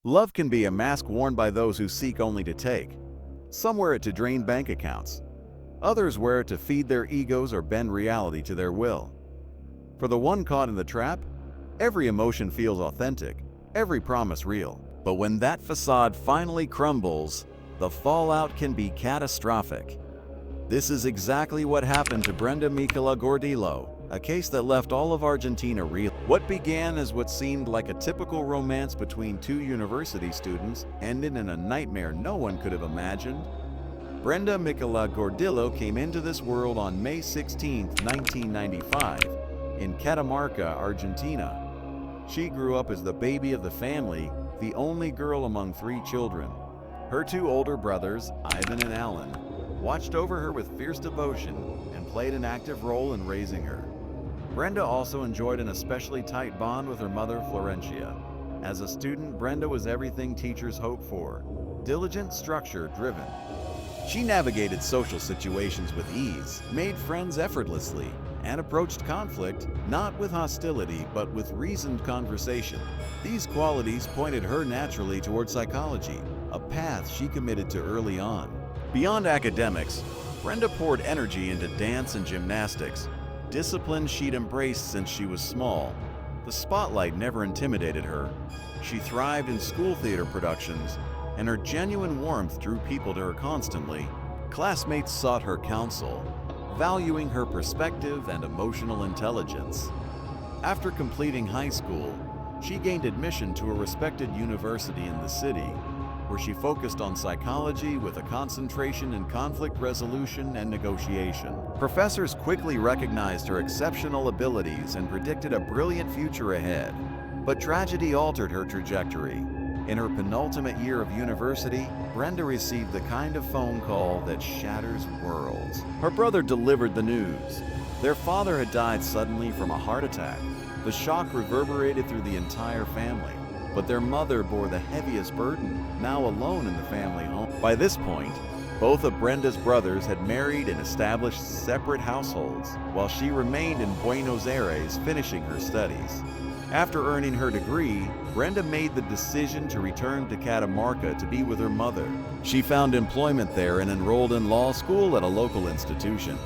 Love can be a mask worn by those who seek only to take. Some wear it to drain bank accounts. Others wear it to feed their egos or bend reality to their will. For the one caught in the trap, every emotion feels authentic, every promise real. But when that facade finally crumbles, the fallout can be catastrophic. This is exactly what happened to Brenda Micaela Gordillo, a case that left all of Argentina reeling. What began as what seemed like a typical romance between two university students ended in a nightmare no one could have imagined. Brenda Micaela Gordillo came into this world on May 16, 1995, in Catamarca, Argentina. She grew up as the baby of the family, the only girl among 3 children. Her 2 older brothers, Ivan and Alan, watched over her with fierce devotion and played an active role in raising her. Brenda also enjoyed an especially tight bond with her mother, Florencia. As a student, Brenda was everything teachers hope for: diligent, structure-driven. She navigated social situations with ease, made friends effortlessly, and approached conflict not with hostility but with reasoned conversation. These qualities pointed her naturally toward psychology, a path she committed to early on. Beyond academics, Brenda poured energy into dance and gymnastics, discipline she'd embraced since she was small. The spotlight never intimidated her. She thrived in school theater productions, and her genuine warmth drew people to her constantly. Classmates sought her counsel, valuing her perspective and emotional intelligence. After completing high school, she gained admission to a respected university in the city, where she focused on psychology with a concentration in conflict resolution and negotiation. Professors quickly recognized her exceptional abilities and predicted a brilliant future ahead. But tragedy altered her trajectory. In her penultimate year of university, Brenda received the kind of phone call that shatters worlds. Her brother delivered the news. Their father had died suddenly from a heart attack. The shock reverberated through the entire family. But their mother bore the heaviest burden, now alone in the family home. By this point, both of Brenda's brothers had married and established separate households, while she remained in Buenos Aires finishing her studies. After earning her degree, Brenda made the decision to return to Catamarca to be with her mother. She found employment there and enrolled in law school at a local institution.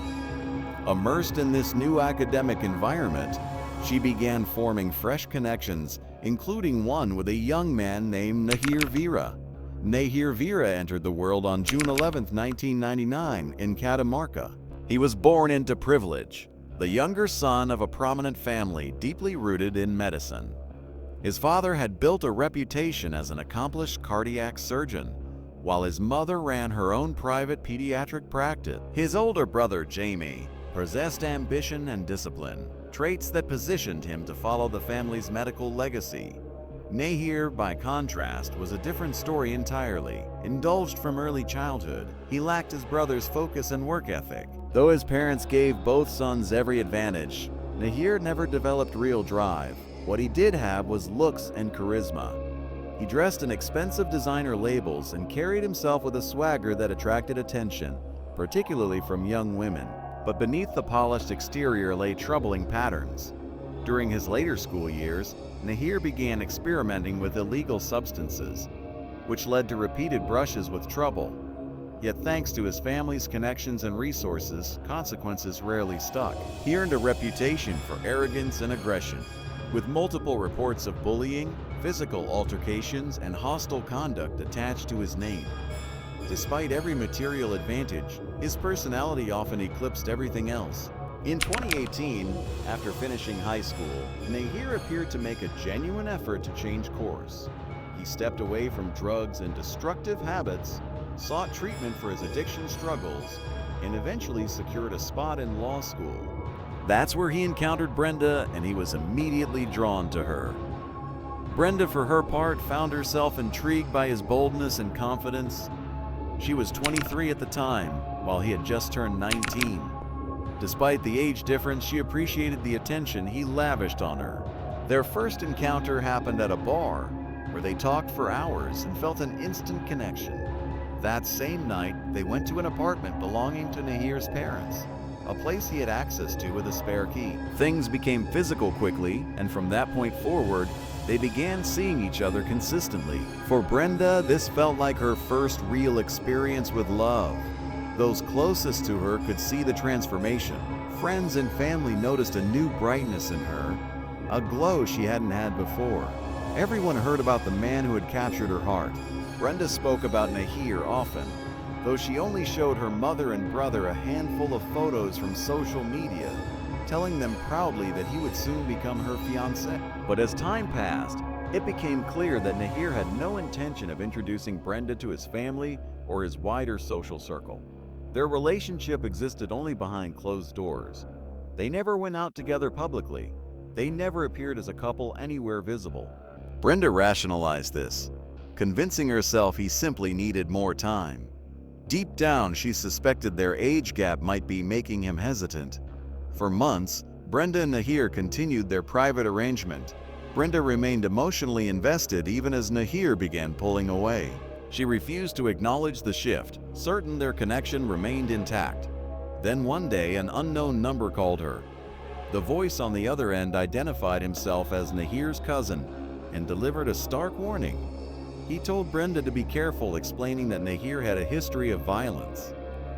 Immersed in this new academic environment, she began forming fresh connections, including one with a young man named Nahir Vera. Nahir Vera entered the world on June 11, 1999, in Catamarca. He was born into privilege, the younger son of a prominent family deeply rooted in medicine. His father had built a reputation as an accomplished cardiac surgeon, while his mother ran her own private pediatric practice. His older brother, Jamie, possessed ambition and discipline, traits that positioned him to follow the family's medical legacy. Nahir, by contrast, was a different story entirely. Indulged from early childhood, he lacked his brother's focus and work ethic. Though his parents gave both sons every advantage, Nahir never developed real drive. What he did have was looks and charisma. He dressed in expensive designer labels and carried himself with a swagger that attracted attention, particularly from young women. But beneath the polished exterior lay troubling patterns. During his later school years, Nahir began experimenting with illegal substances, which led to repeated brushes with trouble. Yet thanks to his family's connections and resources, consequences rarely stuck. He earned a reputation for arrogance and aggression, with multiple reports of bullying, physical altercations, and hostile conduct attached to his name. Despite every material advantage, his personality often eclipsed everything else. In 2018, after finishing high school, Nahir appeared to make a genuine effort to change course. He stepped away from drugs and destructive habits, sought treatment for his addiction struggles, and eventually secured a spot in law school. That's where he encountered Brenda, and he was immediately drawn to her. Brenda, for her part, found herself intrigued by his boldness and confidence. She was 23 at the time, while he had just turned 19. Despite the age difference, she appreciated the attention he lavished on her. Their first encounter happened at a bar, where they talked for hours and felt an instant connection. That same night, they went to an apartment belonging to Nahir's parents, a place he had access to with a spare key. Things became physical quickly, and from that point forward, They began seeing each other consistently. For Brenda, this felt like her first real experience with love. Those closest to her could see the transformation. Friends and family noticed a new brightness in her, a glow she hadn't had before. Everyone heard about the man who had captured her heart. Brenda spoke about Nahir often, though she only showed her mother and brother a handful of photos from social media, telling them proudly that he would soon become her fiancé. But as time passed, it became clear that Nahir had no intention of introducing Brenda to his family or his wider social circle. Their relationship existed only behind closed doors. They never went out together publicly. They never appeared as a couple anywhere visible. Brenda rationalized this, convincing herself he simply needed more time. Deep down, she suspected their age gap might be making him hesitant. For months, Brenda and Nahir continued their private arrangement. Brenda remained emotionally invested even as Nahir began pulling away. She refused to acknowledge the shift, certain their connection remained intact. Then one day, an unknown number called her. The voice on the other end identified himself as Nahir's cousin and delivered a stark warning. He told Brenda to be careful, explaining that Nahir had a history of violence.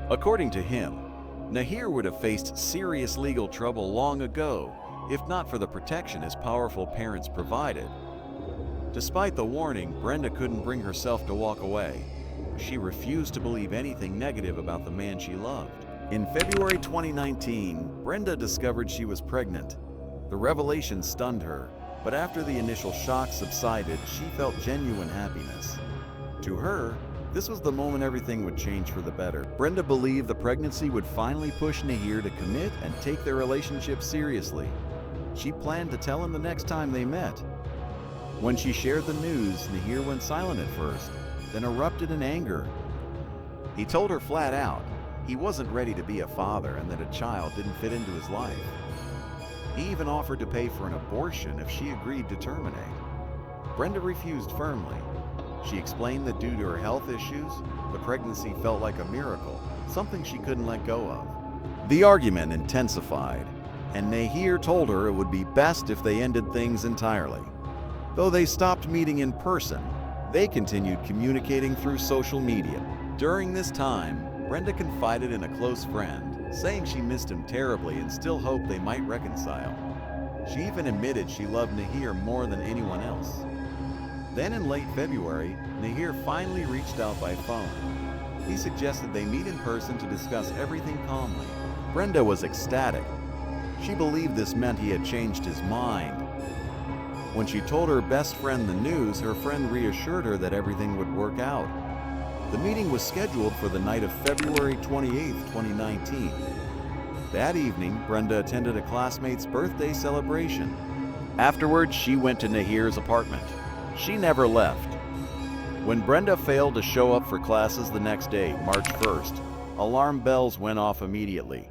According to him, Nahir would have faced serious legal trouble long ago, if not for the protection his powerful parents provided. Despite the warning, Brenda couldn't bring herself to walk away. She refused to believe anything negative about the man she loved. In February 2019, Brenda discovered she was pregnant. The revelation stunned her, but after the initial shock subsided, she felt genuine happiness. To her, this was the moment everything would change for the better. Brenda believed the pregnancy would finally push Nahir to commit and take their relationship seriously. She planned to tell him the next time they met. When she shared the news, Nahir went silent at first, then erupted in anger. He told her flat out he wasn't ready to be a father and that a child didn't fit into his life. He even offered to pay for an abortion if she agreed to terminate. Brenda refused firmly. She explained that due to her health issues, the pregnancy felt like a miracle, something she couldn't let go of. The argument intensified, and Nahir told her it would be best if they ended things entirely. Though they stopped meeting in person, they continued communicating through social media. During this time, Brenda confided in a close friend, saying she missed him terribly and still hoped they might reconcile. She even admitted she loved Nahir more than anyone else. Then in late February, Nahir finally reached out by phone. He suggested they meet in person to discuss everything calmly. Brenda was ecstatic. She believed this meant he had changed his mind. When she told her best friend the news, her friend reassured her that everything would work out. The meeting was scheduled for the night of February 28, 2019. That evening, Brenda attended a classmate's birthday celebration. Afterwards, she went to Nahir's apartment. She never left. When Brenda failed to show up for classes the next day, March 1st, alarm bells went off immediately.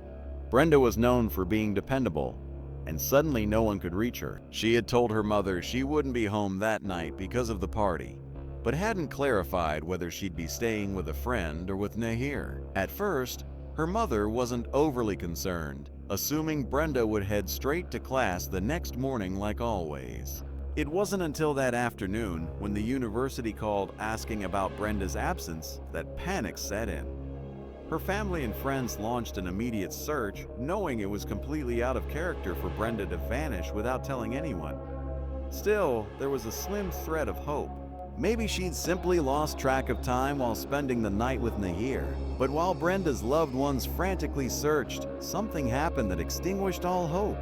Brenda was known for being dependable, and suddenly no one could reach her. She had told her mother she wouldn't be home that night because of the party, but hadn't clarified whether she'd be staying with a friend or with Nahir. At first, her mother wasn't overly concerned, assuming Brenda would head straight to class the next morning like always. It wasn't until that afternoon, when the university called asking about Brenda's absence, that panic set in. Her family and friends launched an immediate search, knowing it was completely out of character for Brenda to vanish without telling anyone. Still, there was a slim thread of hope. Maybe she'd simply lost track of time while spending the night with Nahir. But while Brenda's loved ones frantically searched, something happened that extinguished all hope.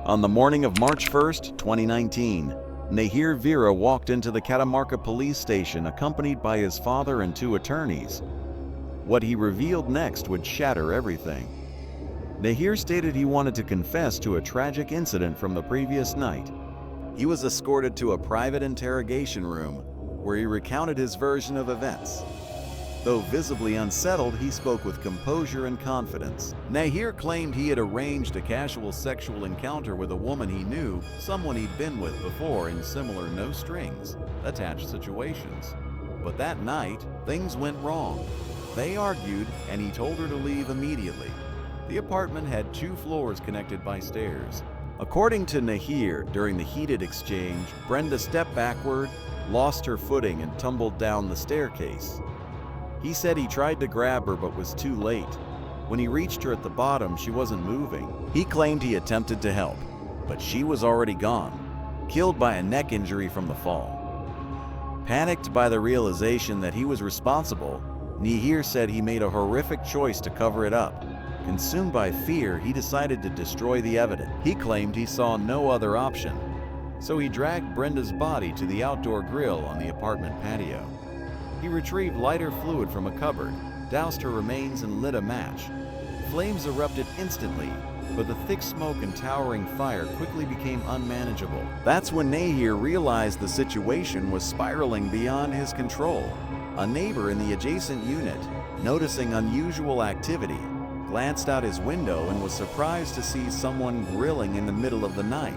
On the morning of March 1st, 2019, Nahir Vera walked into the Catamarca police station accompanied by his father and 2 attorneys. What he revealed next would shatter everything. Nahir stated he wanted to confess to a tragic incident from the previous night. He was escorted to a private interrogation room where he recounted his version of events. Though visibly unsettled, he spoke with composure and confidence. Nahir claimed he had arranged a casual sexual encounter with a woman he knew, someone he'd been with before in similar no-strings attached situations. But that night, things went wrong. They argued, and he told her to leave immediately. The apartment had 2 floors connected by stairs. According to Nahir, during the heated exchange, Brenda stepped backward, lost her footing, and tumbled down the staircase. He said he tried to grab her but was too late. When he reached her at the bottom, she wasn't moving. He claimed he attempted to help, but she was already gone, killed by a neck injury from the fall. Panicked by the realization that he was responsible, Nahir said he made a horrific choice to cover it up. Consumed by fear, he decided to destroy the evidence. He claimed he saw no other option, so he dragged Brenda's body to the outdoor grill on the apartment patio. He retrieved lighter fluid from a cupboard, doused her remains, and lit a match. Flames erupted instantly, but the thick smoke and towering fire quickly became unmanageable. That's when Nahir realized the situation was spiraling beyond his control. A neighbor in the adjacent unit, noticing unusual activity, glanced out his window and was surprised to see someone grilling in the middle of the night.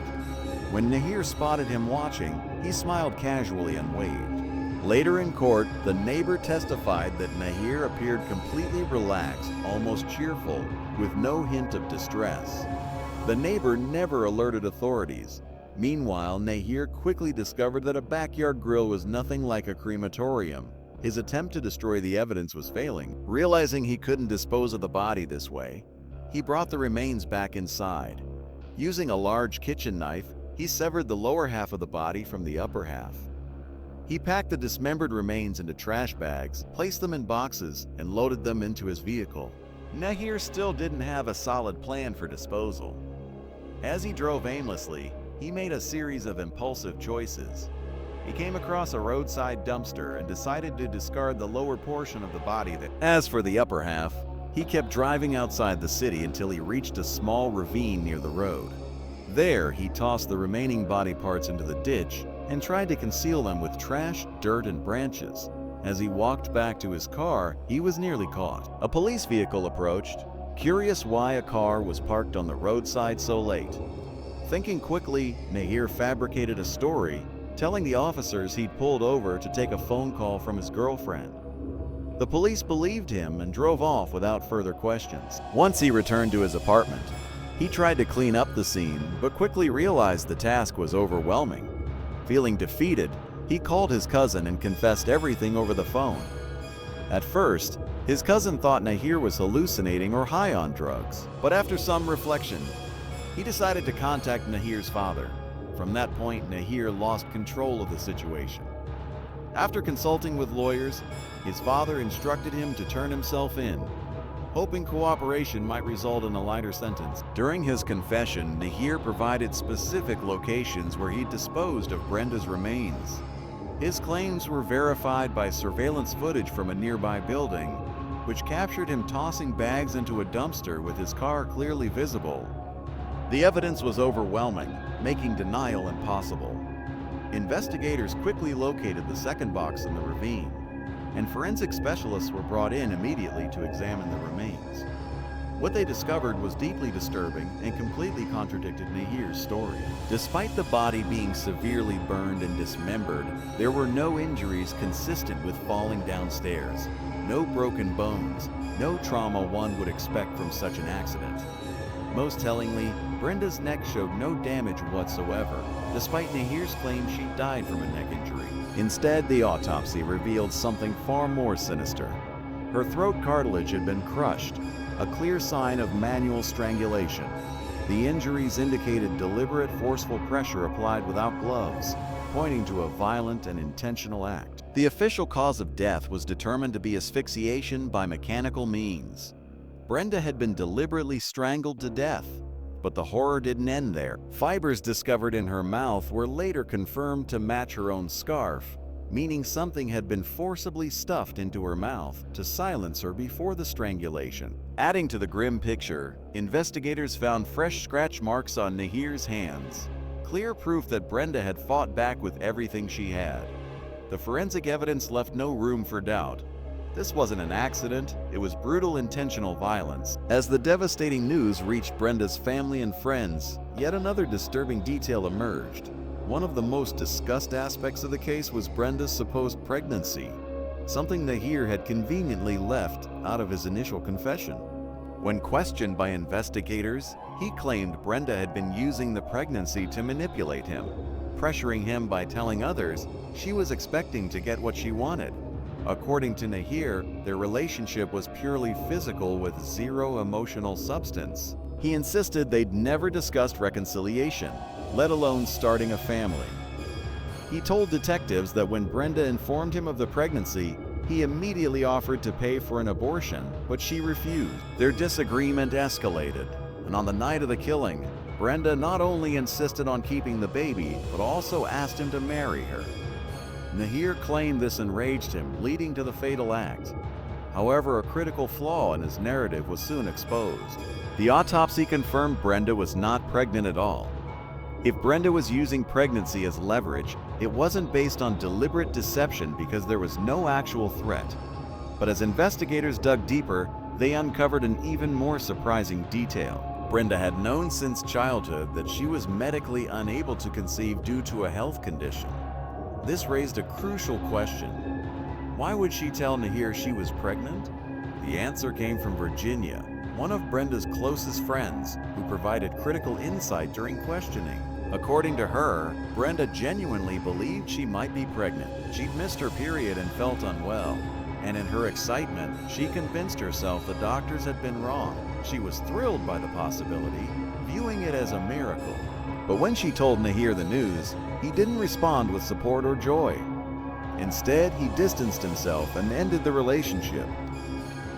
When Nahir spotted him watching, he smiled casually and waved. Later in court, the neighbor testified that Nahir appeared completely relaxed, almost cheerful, with no hint of distress. The neighbor never alerted authorities. Meanwhile, Nahir quickly discovered that a backyard grill was nothing like a crematorium. His attempt to destroy the evidence was failing. Realizing he couldn't dispose of the body this way, he brought the remains back inside. Using a large kitchen knife, he severed the lower half of the body from the upper half. He packed the dismembered remains into trash bags, placed them in boxes, and loaded them into his vehicle. Nahir still didn't have a solid plan for disposal. As he drove aimlessly, he made a series of impulsive choices. He came across a roadside dumpster and decided to discard the lower portion of the body. As for the upper half, he kept driving outside the city until he reached a small ravine near the road. There, he tossed the remaining body parts into the ditch and tried to conceal them with trash, dirt, and branches. As he walked back to his car, he was nearly caught. A police vehicle approached, curious why a car was parked on the roadside so late. Thinking quickly, Nahir fabricated a story, telling the officers he'd pulled over to take a phone call from his girlfriend. The police believed him and drove off without further questions. Once he returned to his apartment, he tried to clean up the scene, but quickly realized the task was overwhelming. Feeling defeated, he called his cousin and confessed everything over the phone. At first, his cousin thought Nahir was hallucinating or high on drugs, but after some reflection, he decided to contact Nahir's father. From that point, Nahir lost control of the situation. After consulting with lawyers, his father instructed him to turn himself in, hoping cooperation might result in a lighter sentence. During his confession, Nahir provided specific locations where he disposed of Brenda's remains. His claims were verified by surveillance footage from a nearby building, which captured him tossing bags into a dumpster with his car clearly visible. The evidence was overwhelming, making denial impossible. Investigators quickly located the second box in the ravine, and forensic specialists were brought in immediately to examine the remains. What they discovered was deeply disturbing and completely contradicted Nahir's story. Despite the body being severely burned and dismembered, there were no injuries consistent with falling downstairs, no broken bones, no trauma one would expect from such an accident. Most tellingly, Brenda's neck showed no damage whatsoever, despite Nahir's claim she died from a neck injury. Instead, the autopsy revealed something far more sinister. Her throat cartilage had been crushed, a clear sign of manual strangulation. The injuries indicated deliberate, forceful pressure applied without gloves, pointing to a violent and intentional act. The official cause of death was determined to be asphyxiation by mechanical means. Brenda had been deliberately strangled to death, but the horror didn't end there. Fibers discovered in her mouth were later confirmed to match her own scarf, meaning something had been forcibly stuffed into her mouth to silence her before the strangulation. Adding to the grim picture, investigators found fresh scratch marks on Nahir's hands, clear proof that Brenda had fought back with everything she had. The forensic evidence left no room for doubt. This wasn't an accident, it was brutal intentional violence. As the devastating news reached Brenda's family and friends, yet another disturbing detail emerged. One of the most discussed aspects of the case was Brenda's supposed pregnancy, something Nahir had conveniently left out of his initial confession. When questioned by investigators, he claimed Brenda had been using the pregnancy to manipulate him, pressuring him by telling others she was expecting to get what she wanted. According to Nahir, their relationship was purely physical with zero emotional substance. He insisted they'd never discussed reconciliation, let alone starting a family. He told detectives that when Brenda informed him of the pregnancy, he immediately offered to pay for an abortion, but she refused. Their disagreement escalated, and on the night of the killing, Brenda not only insisted on keeping the baby, but also asked him to marry her. Nahir claimed this enraged him, leading to the fatal act. However, a critical flaw in his narrative was soon exposed. The autopsy confirmed Brenda was not pregnant at all. If Brenda was using pregnancy as leverage, it wasn't based on deliberate deception because there was no actual threat. But as investigators dug deeper, they uncovered an even more surprising detail. Brenda had known since childhood that she was medically unable to conceive due to a health condition. This raised a crucial question. Why would she tell Nahir she was pregnant? The answer came from Virginia, one of Brenda's closest friends, who provided critical insight during questioning. According to her, Brenda genuinely believed she might be pregnant. She'd missed her period and felt unwell, and in her excitement, she convinced herself the doctors had been wrong. She was thrilled by the possibility, viewing it as a miracle. But when she told Nahir the news, he didn't respond with support or joy. Instead, he distanced himself and ended the relationship.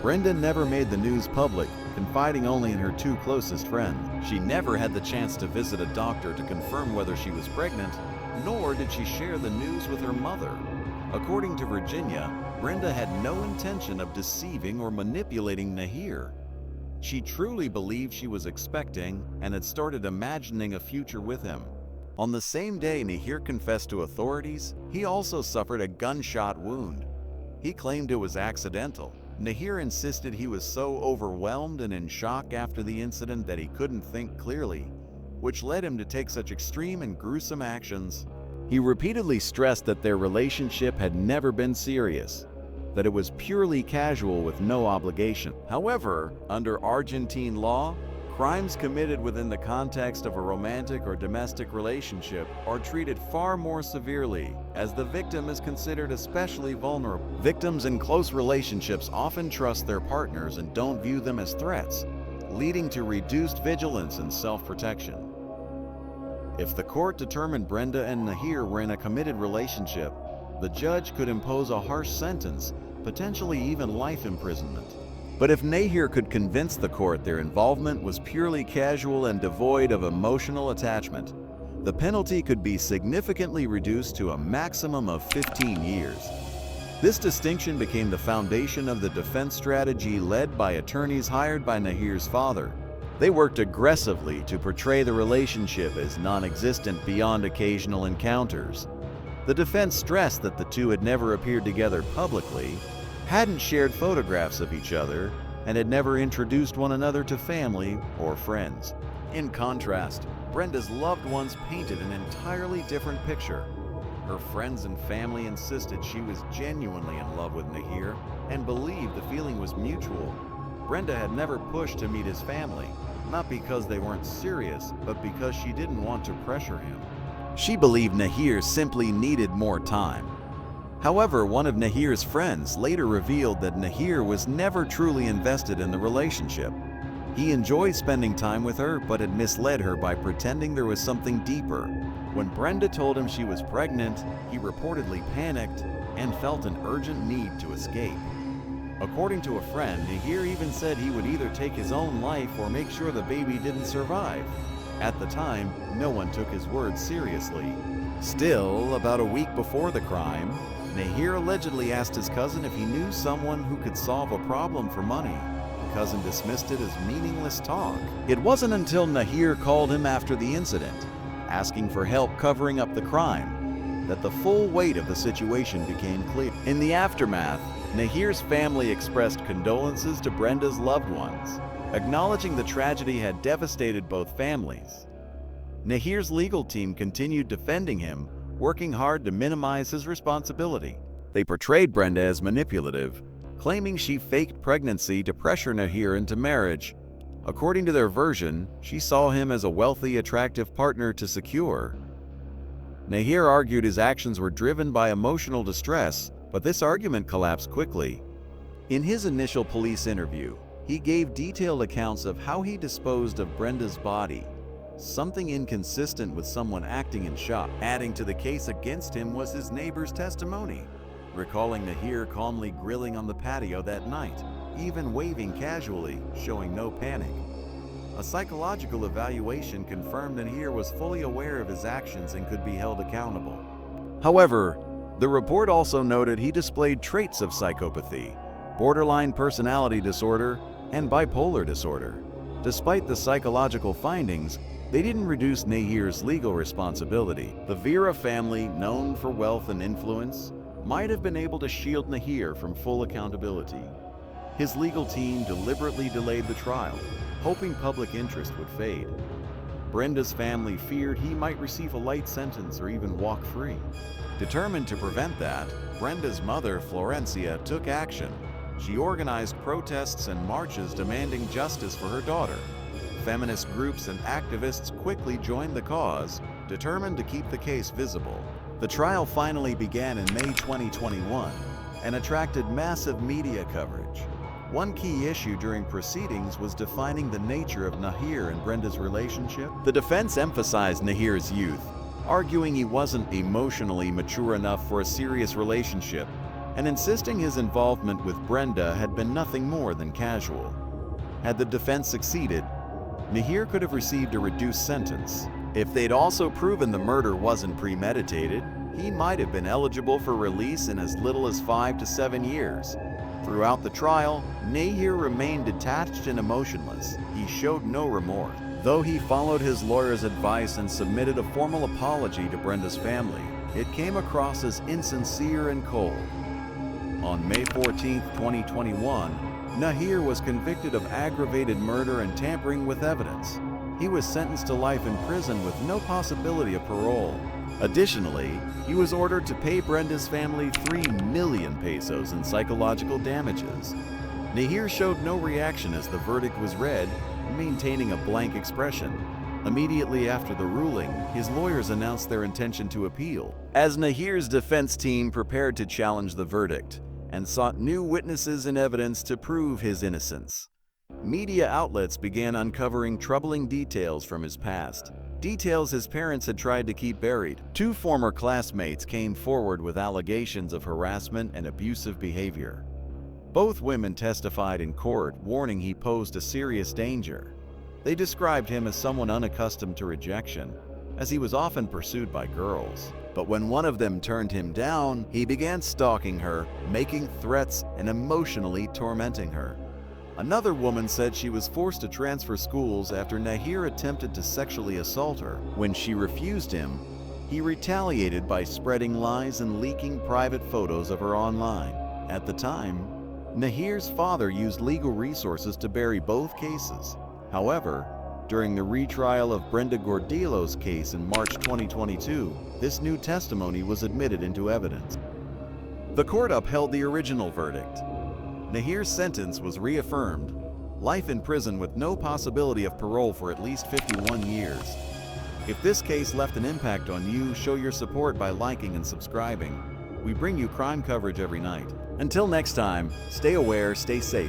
Brenda never made the news public, confiding only in her two closest friends. She never had the chance to visit a doctor to confirm whether she was pregnant, nor did she share the news with her mother. According to Virginia, Brenda had no intention of deceiving or manipulating Nahir. She truly believed she was expecting and had started imagining a future with him. On the same day Nahir confessed to authorities, he also suffered a gunshot wound. He claimed it was accidental. Nahir insisted he was so overwhelmed and in shock after the incident that he couldn't think clearly, which led him to take such extreme and gruesome actions. He repeatedly stressed that their relationship had never been serious, that it was purely casual with no obligation. However, under Argentine law, crimes committed within the context of a romantic or domestic relationship are treated far more severely, as the victim is considered especially vulnerable. Victims in close relationships often trust their partners and don't view them as threats, leading to reduced vigilance and self-protection. If the court determined Brenda and Nahir were in a committed relationship, the judge could impose a harsh sentence, potentially even life imprisonment. But if Nahir could convince the court their involvement was purely casual and devoid of emotional attachment, the penalty could be significantly reduced to a maximum of 15 years. This distinction became the foundation of the defense strategy led by attorneys hired by Nahir's father. They worked aggressively to portray the relationship as non-existent beyond occasional encounters. The defense stressed that the two had never appeared together publicly, hadn't shared photographs of each other, and had never introduced one another to family or friends. In contrast, Brenda's loved ones painted an entirely different picture. Her friends and family insisted she was genuinely in love with Nahir and believed the feeling was mutual. Brenda had never pushed to meet his family, not because they weren't serious, but because she didn't want to pressure him. She believed Nahir simply needed more time. However, one of Nahir's friends later revealed that Nahir was never truly invested in the relationship. He enjoyed spending time with her, but had misled her by pretending there was something deeper. When Brenda told him she was pregnant, he reportedly panicked and felt an urgent need to escape. According to a friend, Nahir even said he would either take his own life or make sure the baby didn't survive. At the time, no one took his words seriously. Still, about a week before the crime, Nahir allegedly asked his cousin if he knew someone who could solve a problem for money. The cousin dismissed it as meaningless talk. It wasn't until Nahir called him after the incident, asking for help covering up the crime, that the full weight of the situation became clear. In the aftermath, Nahir's family expressed condolences to Brenda's loved ones, acknowledging the tragedy had devastated both families. Nahir's legal team continued defending him, working hard to minimize his responsibility. They portrayed Brenda as manipulative, claiming she faked pregnancy to pressure Nahir into marriage. According to their version, she saw him as a wealthy, attractive partner to secure. Nahir argued his actions were driven by emotional distress, but this argument collapsed quickly. In his initial police interview, he gave detailed accounts of how he disposed of Brenda's body, something inconsistent with someone acting in shock. Adding to the case against him was his neighbor's testimony, recalling Nahir calmly grilling on the patio that night, even waving casually, showing no panic. A psychological evaluation confirmed Nahir was fully aware of his actions and could be held accountable. However, the report also noted he displayed traits of psychopathy, borderline personality disorder, and bipolar disorder. Despite the psychological findings, they didn't reduce Nahir's legal responsibility. The Vera family, known for wealth and influence, might have been able to shield Nahir from full accountability. His legal team deliberately delayed the trial, hoping public interest would fade. Brenda's family feared he might receive a light sentence or even walk free. Determined to prevent that, Brenda's mother, Florencia, took action. She organized protests and marches demanding justice for her daughter. Feminist groups and activists quickly joined the cause, determined to keep the case visible. The trial finally began in May 2021 and attracted massive media coverage. One key issue during proceedings was defining the nature of Nahir and Brenda's relationship. The defense emphasized Nahir's youth, arguing he wasn't emotionally mature enough for a serious relationship, and insisting his involvement with Brenda had been nothing more than casual. Had the defense succeeded, Nahir could have received a reduced sentence. If they'd also proven the murder wasn't premeditated, he might have been eligible for release in as little as 5 to 7 years. Throughout the trial, Nahir remained detached and emotionless. He showed no remorse. Though he followed his lawyer's advice and submitted a formal apology to Brenda's family, it came across as insincere and cold. On May 14, 2021, Nahir was convicted of aggravated murder and tampering with evidence. He was sentenced to life in prison with no possibility of parole. Additionally, he was ordered to pay Brenda's family 3 million pesos in psychological damages. Nahir showed no reaction as the verdict was read, maintaining a blank expression. Immediately after the ruling, his lawyers announced their intention to appeal, as Nahir's defense team prepared to challenge the verdict and sought new witnesses and evidence to prove his innocence. Media outlets began uncovering troubling details from his past, details his parents had tried to keep buried. 2 former classmates came forward with allegations of harassment and abusive behavior. Both women testified in court, warning he posed a serious danger. They described him as someone unaccustomed to rejection, as he was often pursued by girls. But when one of them turned him down, he began stalking her, making threats and emotionally tormenting her. Another woman said she was forced to transfer schools after Nahir attempted to sexually assault her. When she refused him, he retaliated by spreading lies and leaking private photos of her online. At the time, Nahir's father used legal resources to bury both cases. However, during the retrial of Brenda Gordillo's case in March 2022, this new testimony was admitted into evidence. The court upheld the original verdict. Nahir's sentence was reaffirmed: life in prison with no possibility of parole for at least 51 years. If this case left an impact on you, show your support by liking and subscribing. We bring you crime coverage every night. Until next time, stay aware, stay safe.